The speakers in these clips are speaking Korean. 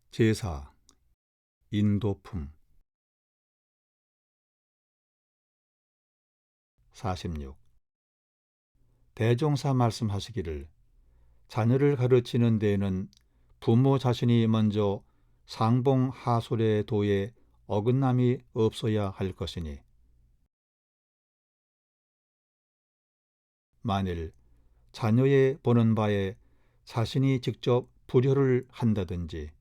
제사 인도품 46. 대종사 말씀하시기를 자녀를 가르치는 데에는 부모 자신이 먼저 상봉하솔의 도에 어긋남이 없어야 할 것이니 만일 자녀의 보는 바에 자신이 직접 불효를 한다든지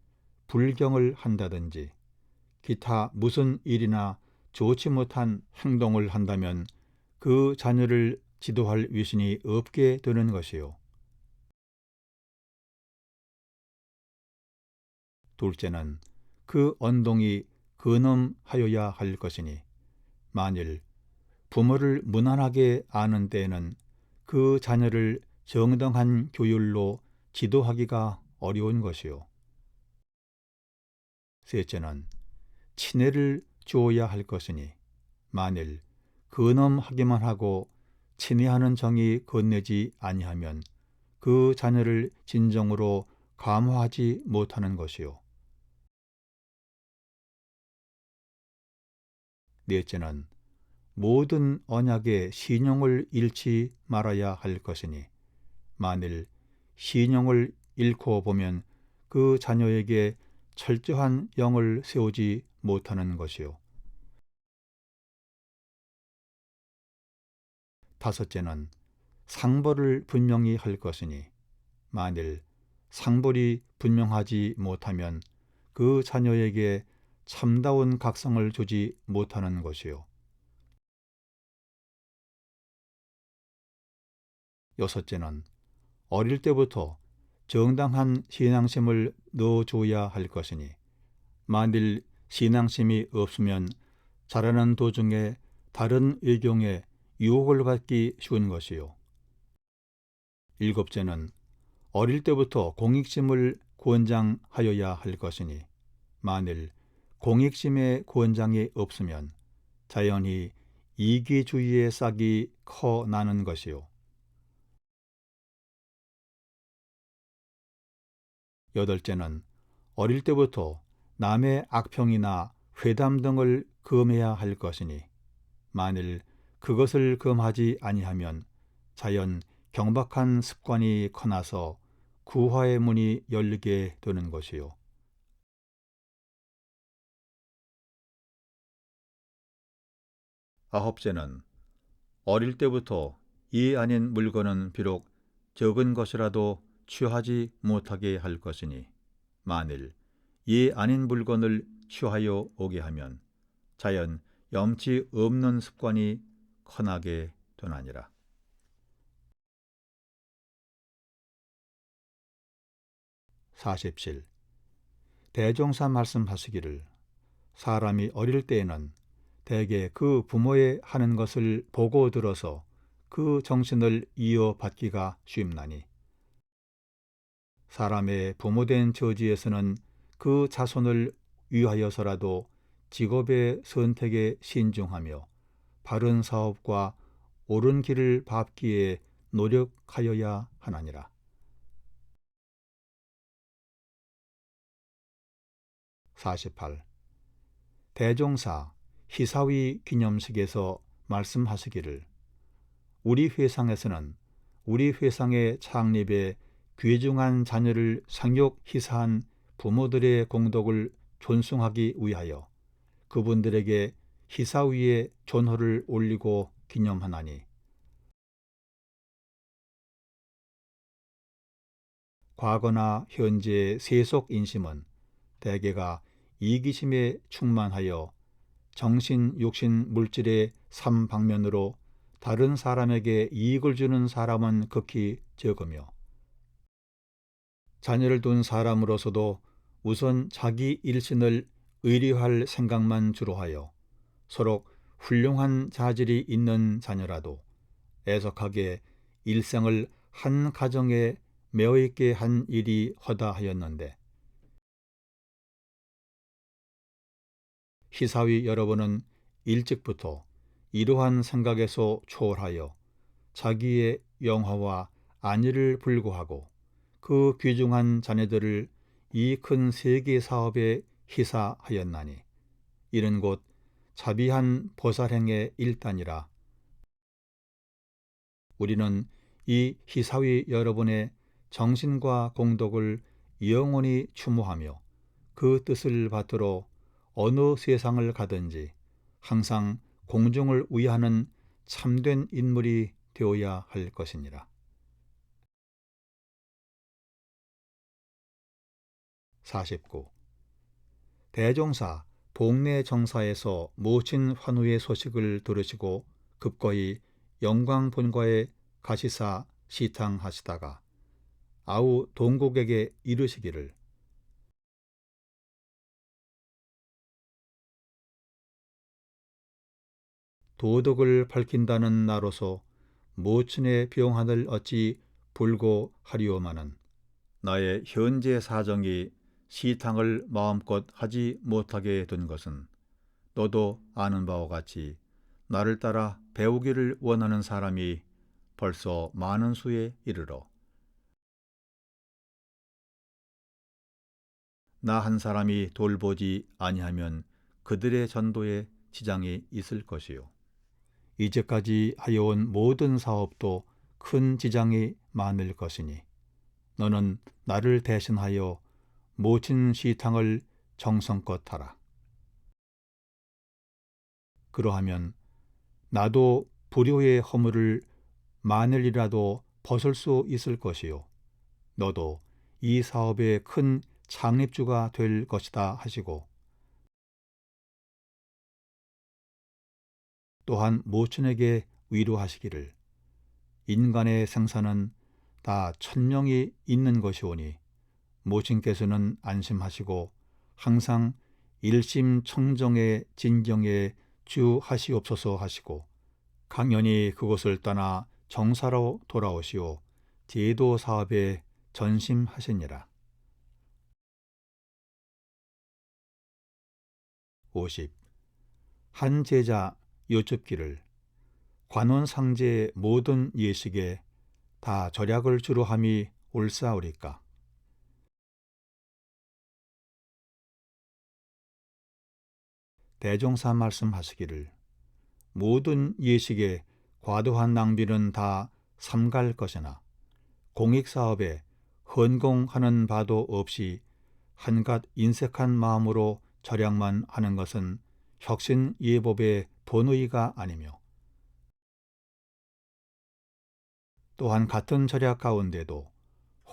불경을 한다든지 기타 무슨 일이나 좋지 못한 행동을 한다면 그 자녀를 지도할 위신이 없게 되는 것이요. 둘째는 그 언동이 근엄하여야 할 것이니 만일 부모를 무난하게 아는 때에는 그 자녀를 정당한 교율로 지도하기가 어려운 것이요. 셋째는 친애를 주어야 할 것이니 만일 근엄하기만 하고 친애하는 정이 건네지 아니하면 그 자녀를 진정으로 감화하지 못하는 것이요. 넷째는 모든 언약의 신용을 잃지 말아야 할 것이니 만일 신용을 잃고 보면 그 자녀에게 철저한 영을 세우지 못하는 것이요. 다섯째는 상벌을 분명히 할 것이니 만일 상벌이 분명하지 못하면 그 자녀에게 참다운 각성을 주지 못하는 것이요. 여섯째는 어릴 때부터 정당한 신앙심을 넣어줘야 할 것이니 만일 신앙심이 없으면 자라는 도중에 다른 의경에 유혹을 받기 쉬운 것이요. 일곱째는 어릴 때부터 공익심을 권장하여야 할 것이니 만일 공익심의 권장이 없으면 자연히 이기주의의 싹이 커 나는 것이요. 여덟째는 어릴 때부터 남의 악평이나 회담 등을 금해야 할 것이니 만일 그것을 금하지 아니하면 자연 경박한 습관이 커나서 구화의 문이 열리게 되는 것이요. 아홉째는 어릴 때부터 이 아닌 물건은 비록 적은 것이라도 취하지 못하게 할 것이니 만일 이 아닌 물건을 취하여 오게 하면 자연 염치 없는 습관이 커나게 되나니라. 47. 대종사 말씀하시기를 사람이 어릴 때에는 대개 그 부모의 하는 것을 보고 들어서 그 정신을 이어받기가 쉽나니 사람의 부모된 처지에서는 그 자손을 위하여서라도 직업의 선택에 신중하며 바른 사업과 옳은 길을 밟기에 노력하여야 하나니라. 48. 대종사 희사위 기념식에서 말씀하시기를 우리 회상에서는 우리 회상의 창립에 귀중한 자녀를 상욕 희사한 부모들의 공덕을 존숭하기 위하여 그분들에게 희사위에 존호를 올리고 기념하나니 과거나 현재의 세속 인심은 대개가 이기심에 충만하여 정신, 육신, 물질의 삼방면으로 다른 사람에게 이익을 주는 사람은 극히 적으며 자녀를 둔 사람으로서도 우선 자기 일신을 의리할 생각만 주로 하여 서로 훌륭한 자질이 있는 자녀라도 애석하게 일생을 한 가정에 매어 있게 한 일이 허다하였는데 희사위 여러분은 일찍부터 이러한 생각에서 초월하여 자기의 영화와 안위를 불구하고 그 귀중한 자녀들을 이 큰 세계 사업에 희사하였나니 이는 곧 자비한 보살행의 일단이라. 우리는 이 희사위 여러분의 정신과 공덕을 영원히 추모하며 그 뜻을 받들어 어느 세상을 가든지 항상 공중을 위하는 참된 인물이 되어야 할 것이니라. 49. 대종사 복례 정사에서 모친 환우의 소식을 들으시고 급거이 영광 본과에 가시사 시탕하시다가 아우 동국에게 이르시기를 도덕을 밝힌다는 나로서 모친의 병환을 어찌 불고하리오마는 나의 현재 사정이 시탕을 마음껏 하지 못하게 된 것은 너도 아는 바와 같이 나를 따라 배우기를 원하는 사람이 벌써 많은 수에 이르러 나 한 사람이 돌보지 아니하면 그들의 전도에 지장이 있을 것이요. 이제까지 하여온 모든 사업도 큰 지장이 많을 것이니 너는 나를 대신하여 모친 시탕을 정성껏 하라. 그러하면 나도 불효의 허물을 만일이라도 벗을 수 있을 것이요. 너도 이 사업의 큰 창립주가 될 것이다 하시고 또한 모친에게 위로하시기를 인간의 생사는 다 천명이 있는 것이오니 모친께서는 안심하시고 항상 일심청정의 진경에 주하시옵소서 하시고 강연히 그곳을 떠나 정사로 돌아오시오 제도 사업에 전심하시니라. 50. 한 제자 여쭙기를 관원상제의 모든 예식에 다 절약을 주로 함이 옳사오리까? 대종사 말씀하시기를 모든 예식에 과도한 낭비는 다 삼갈 것이나 공익사업에 헌공하는 바도 없이 한갓 인색한 마음으로 절약만 하는 것은 혁신예법의 본의가 아니며 또한 같은 절약 가운데도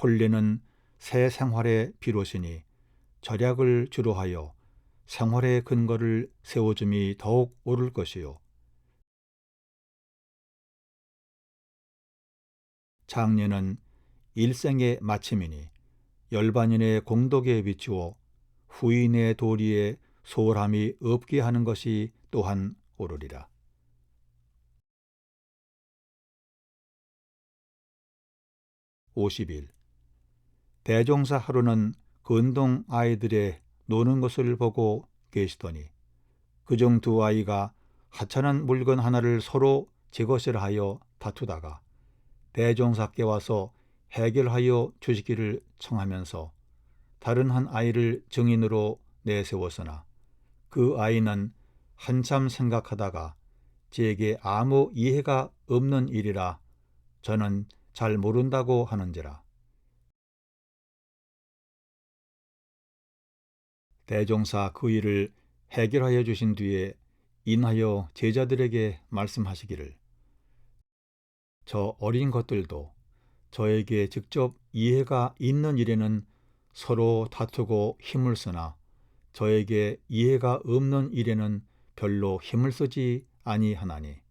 혼례는 새 생활의 비롯이니 절약을 주로 하여 생활의 근거를 세워줌이 더욱 옳을 것이요. 장례는 일생의 마침이니 열반인의 공덕에 비추어 후인의 도리에 소홀함이 없게 하는 것이 또한 옳으리라. 50일 대종사 하루는 근동 아이들의 노는 것을 보고 계시더니 그중 두 아이가 하찮은 물건 하나를 서로 제 것이라 하여 다투다가 대종사께 와서 해결하여 주시기를 청하면서 다른 한 아이를 증인으로 내세웠으나 그 아이는 한참 생각하다가 제게 아무 이해가 없는 일이라 저는 잘 모른다고 하는지라. 대종사 그 일을 해결하여 주신 뒤에 인하여 제자들에게 말씀하시기를 저 어린 것들도 저에게 직접 이해가 있는 일에는 서로 다투고 힘을 쓰나 저에게 이해가 없는 일에는 별로 힘을 쓰지 아니하나니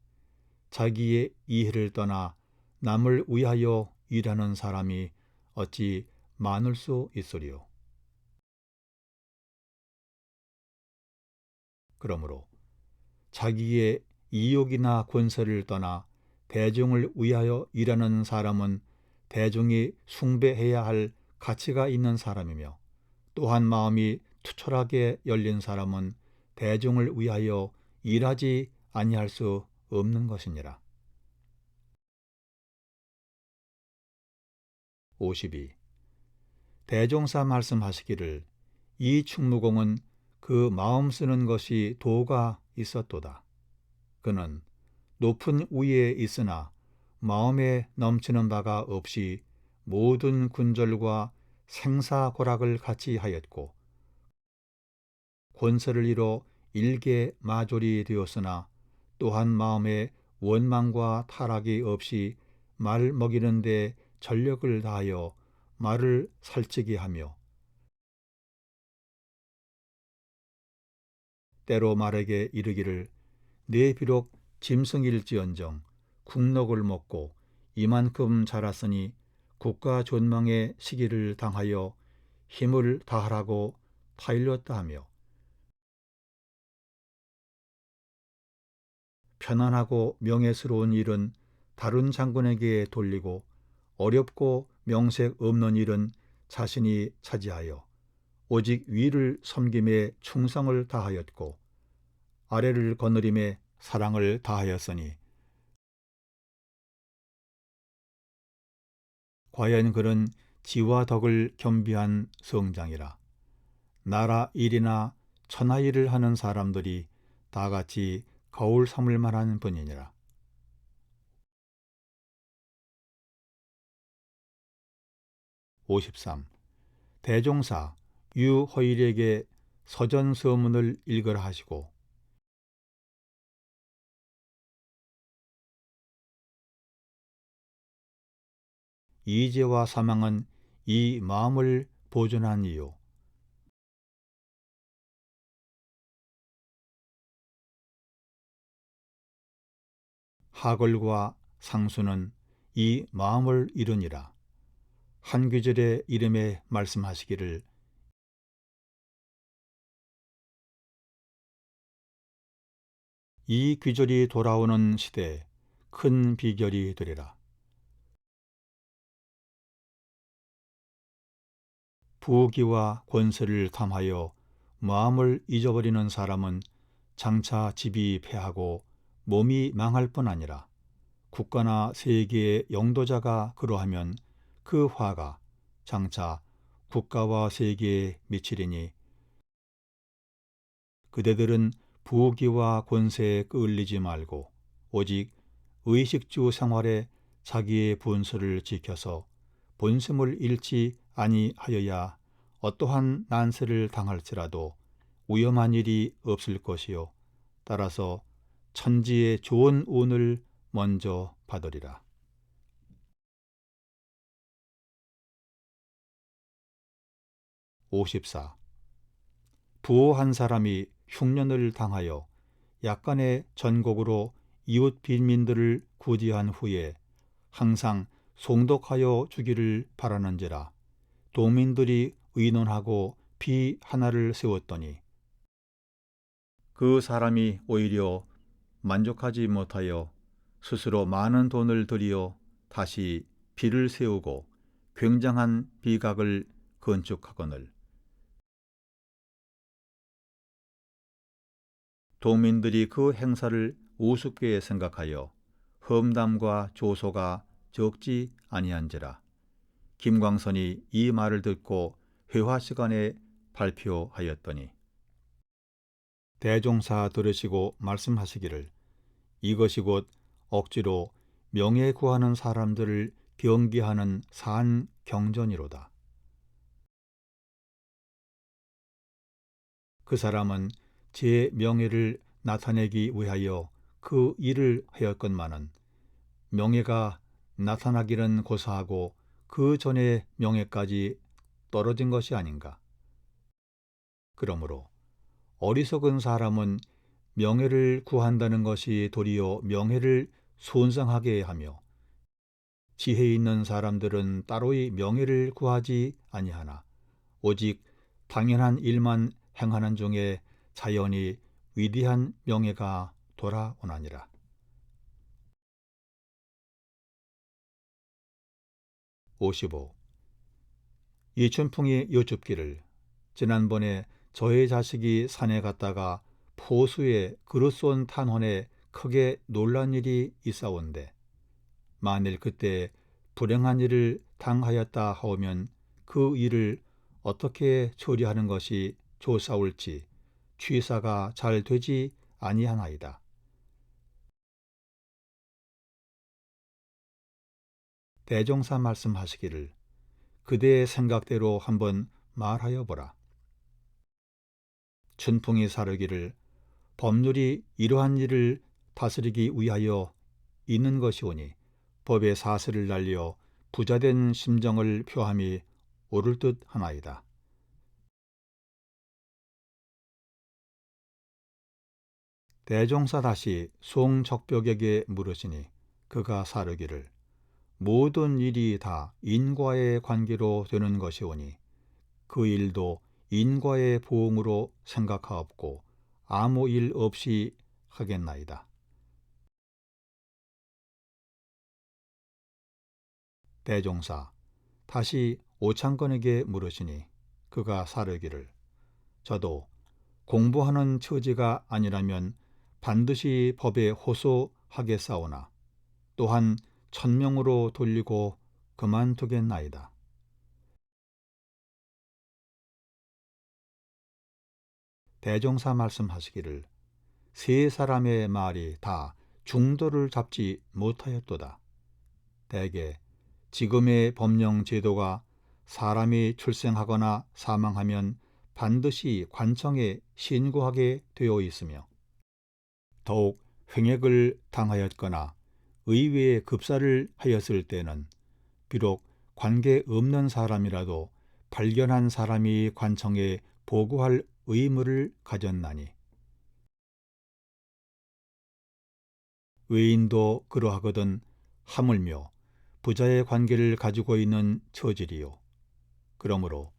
자기의 이해를 떠나 남을 위하여 일하는 사람이 어찌 많을 수 있으리요. 그러므로 자기의 이욕이나 권세를 떠나 대중을 위하여 일하는 사람은 대중이 숭배해야 할 가치가 있는 사람이며 또한 마음이 투철하게 열린 사람은 대중을 위하여 일하지 아니할 수 없는 것이니라. 52. 대종사 말씀하시기를 이 충무공은 그 마음 쓰는 것이 도가 있었도다. 그는 높은 위에 있으나 마음에 넘치는 바가 없이 모든 군절과 생사고락을 같이 하였고 권세를 이뤄 일개 마졸이 되었으나 또한 마음에 원망과 타락이 없이 말 먹이는 데 전력을 다하여 말을 살찌게 하며 때로 말에게 이르기를 내 비록 짐승일지언정 국록을 먹고 이만큼 자랐으니 국가 존망의 시기를 당하여 힘을 다하라고 타일렀다 하며 편안하고 명예스러운 일은 다른 장군에게 돌리고 어렵고 명색 없는 일은 자신이 차지하여 오직 위를 섬김에 충성을 다하였고 아래를 거느림에 사랑을 다하였으니 과연 그는 지와 덕을 겸비한 성장이라. 나라 일이나 천하 일을 하는 사람들이 다 같이 거울 삼을 만한 분이니라. 53. 대종사 유허일에게 서전서문을 읽으라 하시고 이제와 사망은 이 마음을 보존한 이유 하걸과 상수는 이 마음을 이루니라. 한 귀절의 이름에 말씀하시기를 이 귀절이 돌아오는 시대에 큰 비결이 되리라. 부귀와 권세를 탐하여 마음을 잊어버리는 사람은 장차 집이 패하고 몸이 망할 뿐 아니라 국가나 세계의 영도자가 그러하면 그 화가 장차 국가와 세계에 미치리니 그대들은 부귀와 권세에 끌리지 말고 오직 의식주 생활에 자기의 본서를 지켜서 본심을 잃지 아니하여야 어떠한 난세를 당할지라도 위험한 일이 없을 것이요 따라서 천지의 좋은 운을 먼저 받으리라. 54. 부호 한 사람이 흉년을 당하여 약간의 전곡으로 이웃 빈민들을 구제한 후에 항상 송독하여 주기를 바라는지라 동민들이 의논하고 비 하나를 세웠더니 그 사람이 오히려 만족하지 못하여 스스로 많은 돈을 들여 다시 비를 세우고 굉장한 비각을 건축하거늘 동민들이 그 행사를 우습게 생각하여 험담과 조소가 적지 아니한지라. 김광선이 이 말을 듣고 회화 시간에 발표하였더니 대종사 들으시고 말씀하시기를 이것이 곧 억지로 명예 구하는 사람들을 경계하는 산 경전이로다. 그 사람은 제 명예를 나타내기 위하여 그 일을 하였건만은 명예가 나타나기는 고사하고 그 전에 명예까지 떨어진 것이 아닌가. 그러므로 어리석은 사람은 명예를 구한다는 것이 도리어 명예를 손상하게 하며 지혜 있는 사람들은 따로이 명예를 구하지 아니하나 오직 당연한 일만 행하는 중에 자연히 위대한 명예가 돌아오나니라. 55. 이춘풍이 여쭙기를 지난번에 저의 자식이 산에 갔다가 포수에 그릇 쏜 탄원에 크게 놀란 일이 있사온데 만일 그때 불행한 일을 당하였다 하오면 그 일을 어떻게 처리하는 것이 좋사올지 취사가 잘 되지 아니하나이다. 대종사 말씀하시기를 그대의 생각대로 한번 말하여 보라. 춘풍이 사르기를 법률이 이러한 일을 다스리기 위하여 있는 것이오니 법의 사슬을 날려 부자된 심정을 표함이 옳을 듯 하나이다. 대종사 다시 송적벽에게 물으시니 그가 사르기를 모든 일이 다 인과의 관계로 되는 것이오니 그 일도 인과의 보응으로 생각하옵고 아무 일 없이 하겠나이다. 대종사 다시 오창건에게 물으시니 그가 사르기를 저도 공부하는 처지가 아니라면 반드시 법에 호소하겠사오나 또한 천명으로 돌리고 그만두겠나이다. 대종사 말씀하시기를 세 사람의 말이 다 중도를 잡지 못하였도다. 대개 지금의 법령 제도가 사람이 출생하거나 사망하면 반드시 관청에 신고하게 되어 있으며 더욱 횡액을 당하였거나 의외의 급사를 하였을 때는 비록 관계없는 사람이라도 발견한 사람이 관청에 보고할 의무를 가졌나니 외인도 그러하거든 하물며 부자의 관계를 가지고 있는 처질이요. 그러므로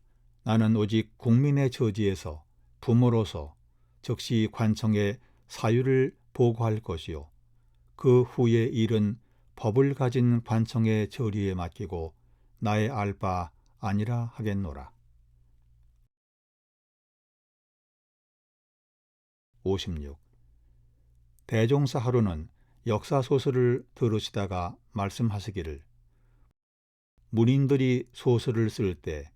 나는 오직 국민의 처지에서 부모로서 즉시 관청에 사유를 보고할 것이요. 그 후의 일은 법을 가진 관청의 처리에 맡기고 나의 알 바 아니라 하겠노라. 56. 대종사 하루는 역사소설을 들으시다가 말씀하시기를 문인들이 소설을 쓸 때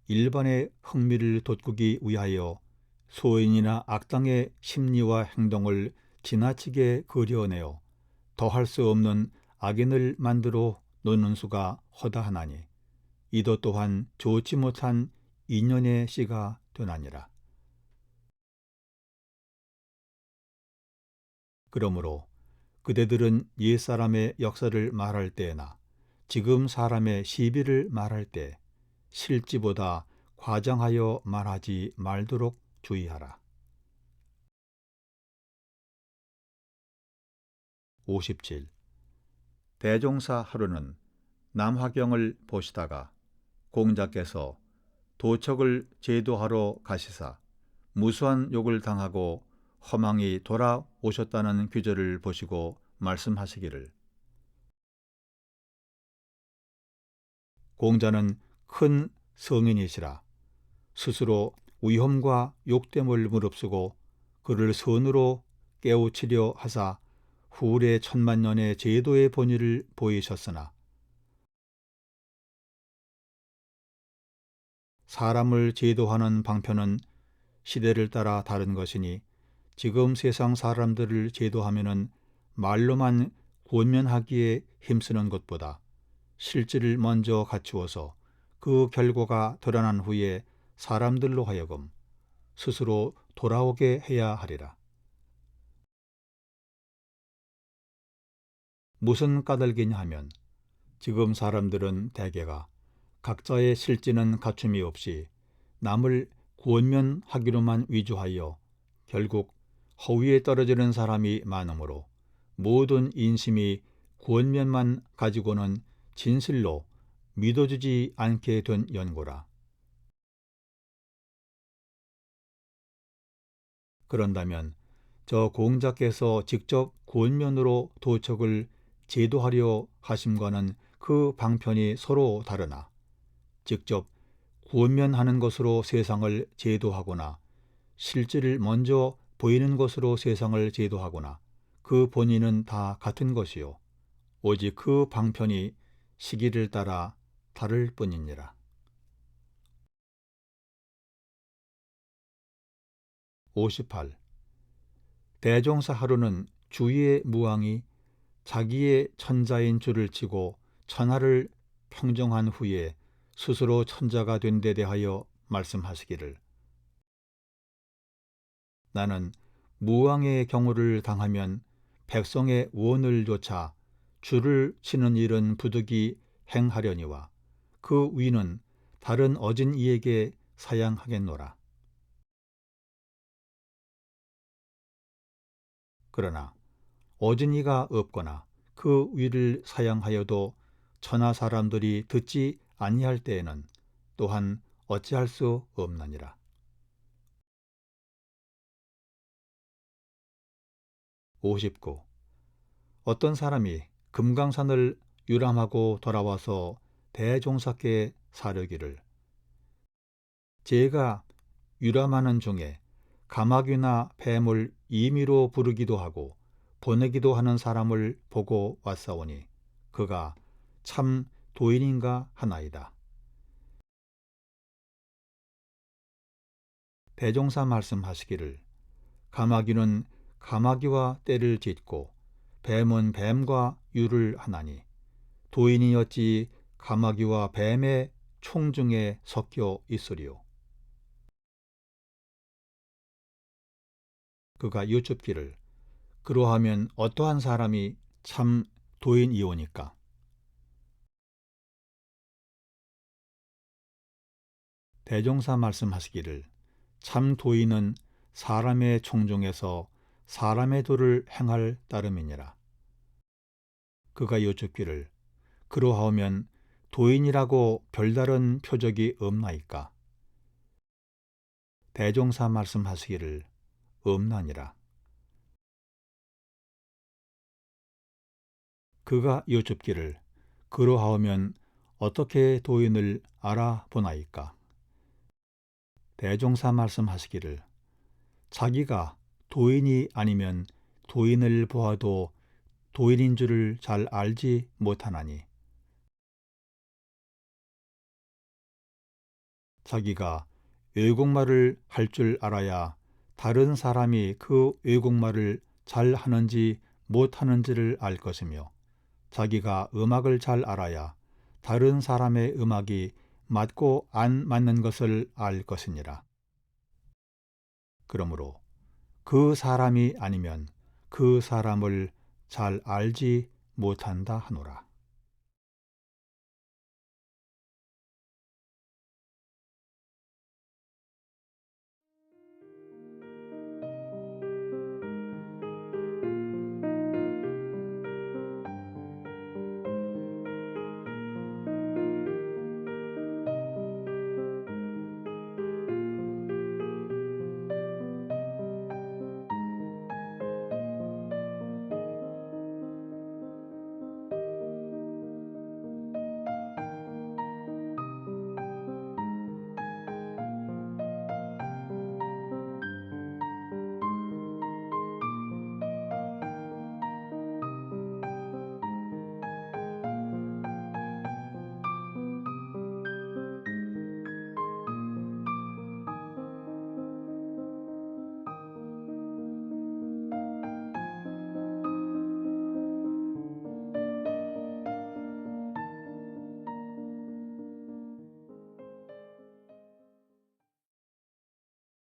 일반의 흥미를 돋구기 위하여 소인이나 악당의 심리와 행동을 지나치게 그려내어 더할 수 없는 악인을 만들어 놓는 수가 허다하나니 이도 또한 좋지 못한 인연의 씨가 되나니라. 그러므로 그대들은 옛사람의 역사를 말할 때나 지금 사람의 시비를 말할 때 실지보다 과장하여 말하지 말도록 주의하라. 57. 대종사 하루는 남화경을 보시다가 공자께서 도척을 제도하러 가시사 무수한 욕을 당하고 허망이 돌아오셨다는 규절을 보시고 말씀하시기를 공자는 큰 성인이시라 스스로 위험과 욕됨을 무릅쓰고 그를 선으로 깨우치려 하사 후래 천만년의 제도의 본의를 보이셨으나 사람을 제도하는 방편은 시대를 따라 다른 것이니 지금 세상 사람들을 제도하면은 말로만 권면하기에 힘쓰는 것보다 실질을 먼저 갖추어서 그 결과가 드러난 후에 사람들로 하여금 스스로 돌아오게 해야 하리라. 무슨 까닭이냐 하면 지금 사람들은 대개가 각자의 실지는 갖춤이 없이 남을 권면하기로만 위주하여 결국 허위에 떨어지는 사람이 많으므로 모든 인심이 권면만 가지고는 진실로 믿어주지 않게 된 연고라. 그런다면 저 공자께서 직접 권면으로 도척을 제도하려 하심과는 그 방편이 서로 다르나 직접 권면하는 것으로 세상을 제도하거나 실질을 먼저 보이는 것으로 세상을 제도하거나 그 본인은 다 같은 것이요 오직 그 방편이 시기를 따라 다를 뿐이니라. 58. 대종사 하루는 주위의 무왕이 자기의 천자인 줄을 치고 천하를 평정한 후에 스스로 천자가 된 데 대하여 말씀하시기를, 나는 무왕의 경우를 당하면 백성의 원을 조차 줄을 치는 일은 부득이 행하려니와 그 위는 다른 어진 이에게 사양하겠노라. 그러나 어진 이가 없거나 그 위를 사양하여도 천하 사람들이 듣지 아니할 때에는 또한 어찌할 수 없느니라. 59. 어떤 사람이 금강산을 유람하고 돌아와서 대종사께 사르기를, 제가 유람하는 중에 가마귀나 뱀을 임의로 부르기도 하고 보내기도 하는 사람을 보고 왔사오니 그가 참 도인인가 하나이다. 대종사 말씀하시기를, 가마귀는 가마귀와 떼를 짓고 뱀은 뱀과 유를 하나니 도인이 어찌 가마귀와 뱀의 총 중에 섞여 있으리요. 그가 여쭙기를, 그러하면 어떠한 사람이 참 도인이오니까? 대종사 말씀하시기를, 참 도인은 사람의 총 중에서 사람의 도를 행할 따름이니라. 그가 여쭙기를, 그러하면 도인이라고 별다른 표적이 없나이까? 대종사 말씀하시기를, 없나니라. 그가 여쭙기를, 그러하면 어떻게 도인을 알아보나이까? 대종사 말씀하시기를, 자기가 도인이 아니면 도인을 보아도 도인인 줄을 잘 알지 못하나니, 자기가 외국말을 할 줄 알아야 다른 사람이 그 외국말을 잘 하는지 못하는지를 알 것이며, 자기가 음악을 잘 알아야 다른 사람의 음악이 맞고 안 맞는 것을 알 것이니라. 그러므로 그 사람이 아니면 그 사람을 잘 알지 못한다 하노라.